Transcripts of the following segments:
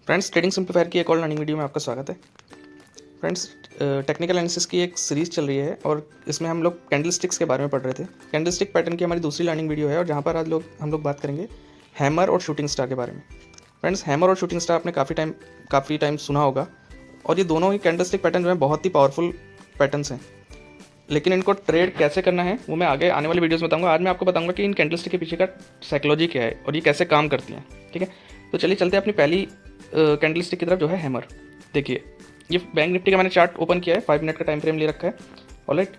Friends, trading simplifier की एक और लर्निंग वीडियो में आपका स्वागत है। फ्रेंड्स, टेक्निकल एनालिसिस की एक सीरीज़ चल रही है और इसमें हम लोग कैंडल स्टिक्स के बारे में पढ़ रहे थे। कैंडल स्टिक पैटर्न की हमारी दूसरी लर्निंग वीडियो है और जहाँ पर आज हम लोग बात करेंगे हैमर और शूटिंग स्टार के बारे में। फ्रेंड्स, हैमर और शूटिंग स्टार आपने काफ़ी टाइम सुना होगा और ये दोनों ही कैंडल स्टिक पैटर्न जो है बहुत ही पावरफुल पैटर्न्स हैं, लेकिन इनको ट्रेड कैसे करना है वो मैं आगे आने वाली वीडियोस में बताऊंगा। आज मैं आपको बताऊंगा कि इन कैंडल स्टिक के पीछे का साइकोलॉजी क्या है और ये कैसे काम करती हैं। ठीक है, तो चलिए चलते हैं अपनी पहली कैंडल स्टिक की तरफ, जो है हैमर। देखिए, ये बैंक निफ्टी का मैंने चार्ट ओपन किया है, 5 मिनट का टाइम फ्रेम ले रखा है। ऑलराइट,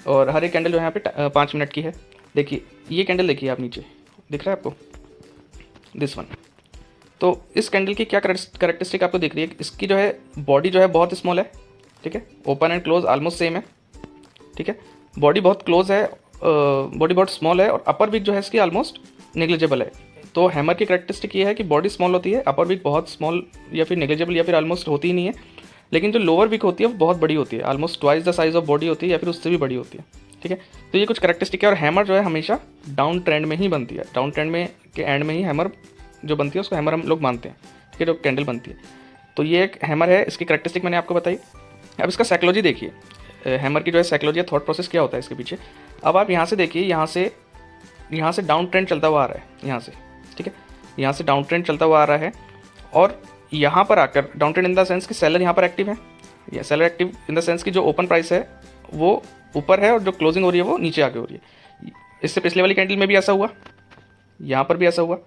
और हर एक कैंडल जो है यहाँ पे 5 मिनट की है। देखिए, ये कैंडल देखिए आप, नीचे दिख रहा है आपको, दिस वन। तो इस कैंडल की क्या करेक्टरिस्टिक आपको दिख रही है? इसकी जो है बॉडी जो है बहुत स्मॉल है। ठीक है, open and close almost same है। ठीक है, बॉडी बहुत क्लोज है, बॉडी बहुत स्मॉल है और अपर विक जो है इसकी ऑलमोस्ट नेग्लिजिबल है। तो हैमर की करेक्टरिस्टिक ये है कि बॉडी स्मॉल होती है, अपर विक बहुत स्मॉल या फिर नेग्लिजिबल या फिर ऑलमोस्ट होती ही नहीं है, लेकिन जो लोअर विक होती है वो बहुत बड़ी होती है, almost twice the size of body होती है या फिर उससे भी बड़ी होती है। ठीक है, तो ये कुछ करेक्टरिस्टिक है और हैमर जो है हमेशा डाउन ट्रेंड में ही बनती है। डाउन ट्रेंड में के एंड में ही हैमर जो बनती है उसको हैमर हम लोग मानते हैं। ठीक है, जो कैंडल बनती है, तो ये एक हैमर है। इसकी करेक्टरिस्टिक मैंने आपको बताई। अब इसका साइकोलॉजी देखिए, हैमर की जो है साइकोलॉजी, थॉट प्रोसेस क्या होता है इसके पीछे। अब आप यहाँ से देखिए, यहाँ से डाउन ट्रेंड चलता हुआ आ रहा है, यहाँ से। ठीक है, यहाँ से डाउन ट्रेंड चलता हुआ आ रहा है और यहाँ पर आकर down trend in the sense कि सेलर यहाँ पर एक्टिव है, या seller active in the sense कि जो ओपन प्राइस है वो ऊपर है और जो क्लोजिंग हो रही है वो नीचे आके हो रही है। इससे पिछले वाली कैंडल में भी ऐसा हुआ, यहाँ पर भी ऐसा हुआ,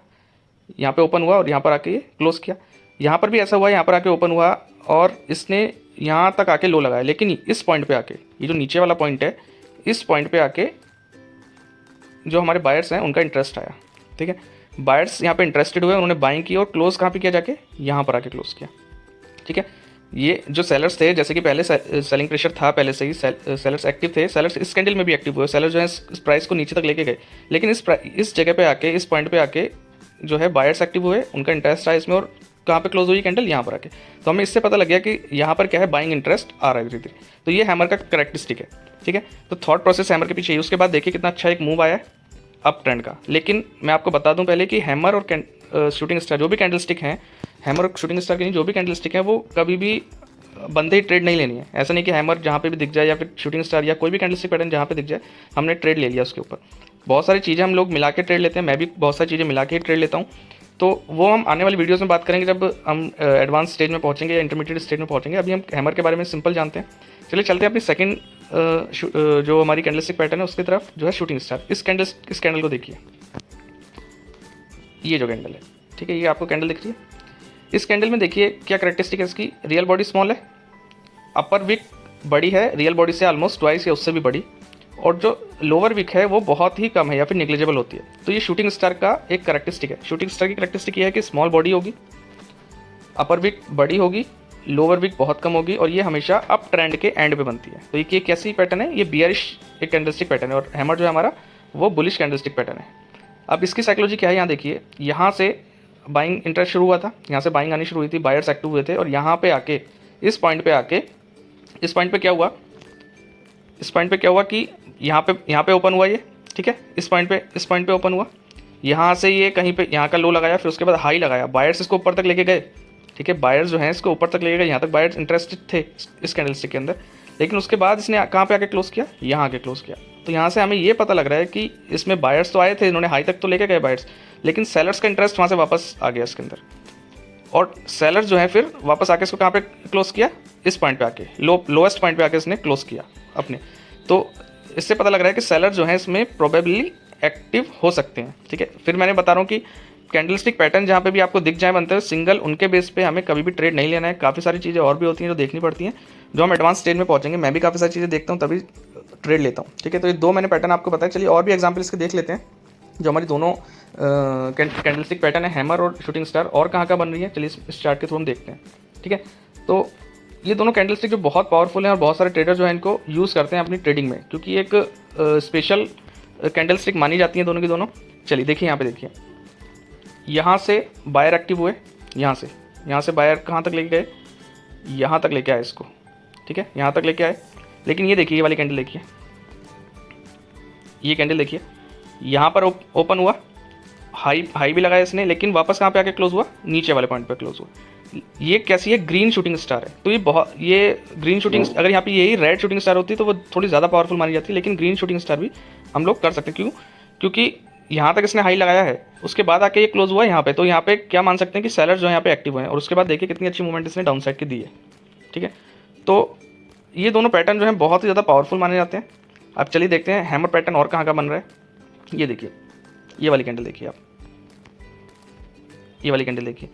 यहाँ पे ओपन हुआ और यहाँ पर आके ये क्लोज किया। यहाँ पर भी ऐसा हुआ, यहाँ पर आके ओपन हुआ और इसने यहाँ तक आके लो लगाया, लेकिन इस पॉइंट पे आके, ये जो नीचे वाला पॉइंट है, इस पॉइंट पे आके जो हमारे बायर्स हैं उनका इंटरेस्ट आया। ठीक है, बायर्स यहाँ पे इंटरेस्टेड हुए, उन्होंने बाइंग की और क्लोज कहाँ पे किया? जाके यहाँ पर आके क्लोज किया। ठीक है, ये जो सेलर्स थे, जैसे कि पहले सेलिंग प्रेशर था, पहले से ही सेलर्स एक्टिव थे, सेलर्स इस कैंडल में भी एक्टिव हुए, सेलर्स जो है इस प्राइस को नीचे तक लेके गए, लेकिन इस जगह पे आके, इस पॉइंट पे आके जो है बायर्स एक्टिव हुए, उनका इंटरेस्ट आया इसमें और कहाँ पे क्लोज हुई कैंडल? यहाँ पर आके। तो हमें इससे पता लग गया कि यहाँ पर क्या है, बाइंग इंटरेस्ट आ रहा है धीरे धीरे। तो ये हैमर का करेक्टरिस्टिक है। ठीक है, तो थॉट प्रोसेस हैमर के पीछे है। उसके बाद देखिए कितना अच्छा एक मूव आया है अप ट्रेंड का। लेकिन मैं आपको बता दूं पहले कि हैमर और शूटिंग स्टार जो भी कैंडल स्टिक हैं, हैमर और शूटिंग स्टार की जो भी कैंडल स्टिक हैं, वो कभी भी बंदे ही ट्रेड नहीं लेनी है। ऐसा नहीं कि हैमर जहाँ पे भी दिख जाए या फिर शूटिंग स्टार या कोई भी कैंडल स्टिक पैटर्न जहाँ पे दिख जाए हमने ट्रेड ले लिया उसके ऊपर। बहुत सारी चीज़ें हम लोग मिला के ट्रेड लेते हैं, मैं भी बहुत सारी चीज़ें मिला के ही ट्रेड लेता हूँ। तो वो हम आने वाली वीडियोस में बात करेंगे जब हम एडवांस स्टेज में पहुँचेंगे या इंटरमीडिएट स्टेज में पहुँचेंगे। अभी हम हैमर के बारे में सिंपल जानते हैं। चलिए चलते हैं अपनी सेकंड जो हमारी कैंडल स्टिक पैटर्न है उसकी तरफ, जो है शूटिंग स्टार। इस कैंडल को देखिए, ये जो कैंडल है, ठीक है, ये आपको कैंडल दिख रही है। इस कैंडल में देखिए क्या करेक्टरिस्टिक है इसकी। रियल बॉडी स्मॉल है, अपर विक बड़ी है, रियल बॉडी से ऑलमोस्ट ट्वाइस या उससे भी बड़ी, और जो लोअर विक है वो बहुत ही कम है या फिर निग्लिजिबल होती है। तो ये शूटिंग स्टार का एक करेक्टरिस्टिक है। शूटिंग स्टार की करेक्टरिस्टिक ये है कि स्मॉल बॉडी होगी, अपर विक बड़ी होगी, लोअर विक बहुत कम होगी और ये हमेशा अप ट्रेंड के एंड पे बनती है। तो ये कैसी पैटर्न है? ये बियरिश एक कैंडलस्टिक पैटर्न है और हैमर जो है हमारा वो बुलिश कैंडलस्टिक पैटर्न है। अब इसकी साइकोलॉजी क्या है, यहाँ देखिए, यहाँ से बाइंग इंटरेस्ट शुरू हुआ था, यहाँ से बाइंग आनी शुरू हुई थी, बायर्स एक्टिव हुए थे और यहाँ पे आके इस पॉइंट पे क्या हुआ? इस पॉइंट पे क्या हुआ कि यहाँ पे ओपन हुआ ये। ठीक है, इस पॉइंट पे ओपन हुआ, यहाँ से ये कहीं पे यहाँ का लो लगाया, फिर उसके बाद हाई लगाया, बायर्स इसको ऊपर तक लेके गए। ठीक है, बायर्स जो हैं इसको ऊपर तक लेके गए, यहाँ तक बायर्स इंटरेस्टेड थे इस कैंडलस्टिक के अंदर। लेकिन उसके बाद इसने कहाँ पे आके क्लोज किया? यहाँ आके क्लोज किया। तो यहाँ से हमें ये पता लग रहा है कि इसमें बायर्स तो आए थे, इन्होंने हाई तक तो लेके गए बायर्स, लेकिन सेलर्स का इंटरेस्ट वहाँ से वापस आ गया इसके अंदर, और सेलर्स जो है फिर वापस आके इसको कहाँ पे क्लोज किया? इस पॉइंट पे आके, लोएस्ट पॉइंट पे आके इसने क्लोज किया अपने। तो इससे पता लग रहा है कि सेलर जो है इसमें प्रोबेबली एक्टिव हो सकते हैं। ठीक है, फिर मैंने बता रहा हूँ कि कैंडलस्टिक पैटर्न जहाँ पे भी आपको दिख जाए बनते हैं सिंगल, उनके बेस पे हमें कभी भी ट्रेड नहीं लेना है। काफ़ी सारी चीज़ें और भी होती हैं जो देखनी पड़ती हैं, जो हम एडवांस स्टेज में पहुँचेंगे। मैं भी काफ़ी सारी चीज़ें देखता हूँ तभी ट्रेड लेता हूँ। ठीक है, तो ये दो मैंने पैटर्न आपको बताया। चलिए और भी एग्जाम्पल इसके देख लेते हैं, जो हमारी दोनों कैंडलस्टिक पैटर्न है हैमर और शूटिंग स्टार, और कहाँ कहाँ बन रही है। चलिए इस चार्ट के थ्रू हम देखते हैं। ठीक है, तो ये दोनों कैंडलस्टिक जो बहुत पावरफुल हैं और बहुत सारे ट्रेडर जो है इनको यूज़ करते हैं अपनी ट्रेडिंग में, क्योंकि एक स्पेशल कैंडलस्टिक मानी जाती हैं दोनों की दोनों। चलिए देखिए, यहाँ पे देखिए, यहाँ से बायर एक्टिव हुए, यहाँ से बायर कहाँ तक लेके गए? यहाँ तक लेके आए इसको। ठीक है, यहाँ तक लेके आए, लेकिन ये देखिए, ये वाली कैंडल देखिए, ये कैंडल देखिए, यहाँ पर ओपन हुआ, हाई भी लगाया इसने, लेकिन वापस कहाँ पे आके क्लोज हुआ? नीचे वाले पॉइंट पे क्लोज हुआ। ये कैसी है, ग्रीन शूटिंग स्टार है। तो ये ग्रीन शूटिंग, अगर यहाँ पे यही रेड शूटिंग स्टार होती तो वो थोड़ी ज़्यादा पावरफुल मानी जाती है, लेकिन ग्रीन शूटिंग स्टार भी हम लोग कर सकते हैं। क्यों? क्योंकि यहाँ तक इसने हाई लगाया है, उसके बाद आके ये क्लोज हुआ है यहाँ पे, तो यहाँ पे क्या मान सकते हैं कि सेलर जो है यहाँ पे एक्टिव हुए हैं, और उसके बाद देखिए कितनी अच्छी मूवमेंट इसने डाउन साइड की दी है। ठीक है, तो ये दोनों पैटर्न जो है बहुत ही ज़्यादा पावरफुल माने जाते हैं। अब चलिए देखते हैं हैमर पैटर्न और कहाँ का बन रहा है। ये देखिए, ये वाली कैंडल देखिए आप, ये वाली कैंडल देखिए,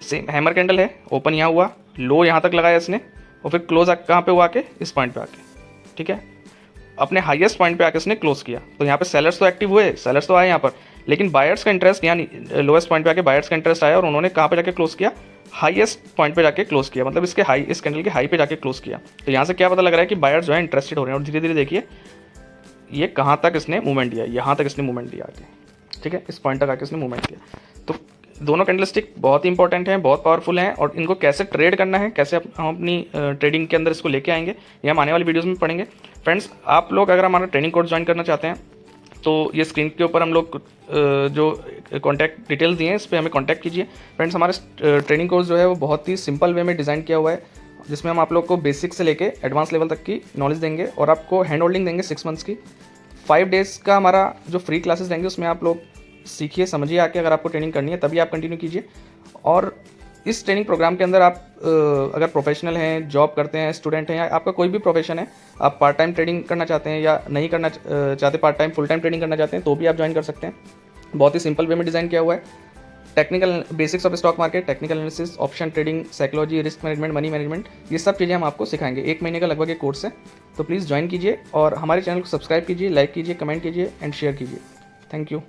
सेम हैमर कैंडल है, ओपन यहाँ हुआ, लो यहाँ तक लगाया इसने, और फिर क्लोज कहाँ पे हुआ आके, इस पॉइंट पे आके। ठीक है, अपने हाईएस्ट पॉइंट पे आके इसने क्लोज किया, तो यहाँ पे सेलर्स तो एक्टिव हुए, सेलर्स तो आए यहाँ पर, लेकिन बायर्स का इंटरेस्ट यहाँ लोएस्ट पॉइंट पे आके बायर्स का इंटरेस्ट आया, और उन्होंने कहाँ पे जाके क्लोज किया, हाईएस्ट पॉइंट पे जाके क्लोज किया, मतलब इसके हाई, इस कैंडल के हाई पे जाके क्लोज किया। तो यहाँ से क्या पता लग रहा है कि बायर्स जो है इंटरेस्टेड हो रहे हैं, और धीरे धीरे देखिए ये कहाँ तक इसने मूवमेंट दिया, यहाँ तक इसने मूवमेंट दिया आके। ठीक है, इस पॉइंट तक आके इसने मूवमेंट दिया। तो दोनों कैंडलस्टिक बहुत ही इंपॉर्टेंट हैं, बहुत पावरफुल हैं, और इनको कैसे ट्रेड करना है, कैसे हम अपनी ट्रेडिंग के अंदर इसको लेके आएंगे, ये हम आने वाली वीडियोस में पढ़ेंगे। फ्रेंड्स, आप लोग अगर हमारा ट्रेनिंग कोर्स ज्वाइन करना चाहते हैं तो ये स्क्रीन के ऊपर हम लोग जो कॉन्टैक्ट डिटेल्स दिए हैं, इस पर हमें कॉन्टैक्ट कीजिए। फ्रेंड्स, हमारा ट्रेनिंग कोर्स जो है वो बहुत ही सिंपल वे में डिज़ाइन किया हुआ है, जिसमें हम आप लोग को बेसिक से लेके एडवांस लेवल तक की नॉलेज देंगे, और आपको हैंड होल्डिंग देंगे 6 मंथ्स की। 5 डेज़ का हमारा जो फ्री क्लासेस देंगे, उसमें आप लोग सीखिए, समझिए आके, अगर आपको ट्रेनिंग करनी है तभी आप कंटिन्यू कीजिए। और इस ट्रेनिंग प्रोग्राम के अंदर आप अगर प्रोफेशनल हैं, जॉब करते हैं, स्टूडेंट हैं, या आपका कोई भी प्रोफेशन है, आप पार्ट टाइम ट्रेडिंग करना चाहते हैं या नहीं करना चाहते, part time full time trading करना चाहते हैं, तो भी आप ज्वाइन कर सकते हैं। बहुत ही सिंपल वे में डिज़ाइन किया हुआ है। Technical basics of stock market, technical analysis, option trading, psychology, risk management, money management, ये सब चीज़ें हम आपको सिखाएंगे। 1 महीने का लगभग ये कोर्स है, तो प्लीज़ ज्वाइन कीजिए और हमारे चैनल को सब्सक्राइब कीजिए, लाइक कीजिए, कमेंट कीजिए एंड शेयर कीजिए। Thank you.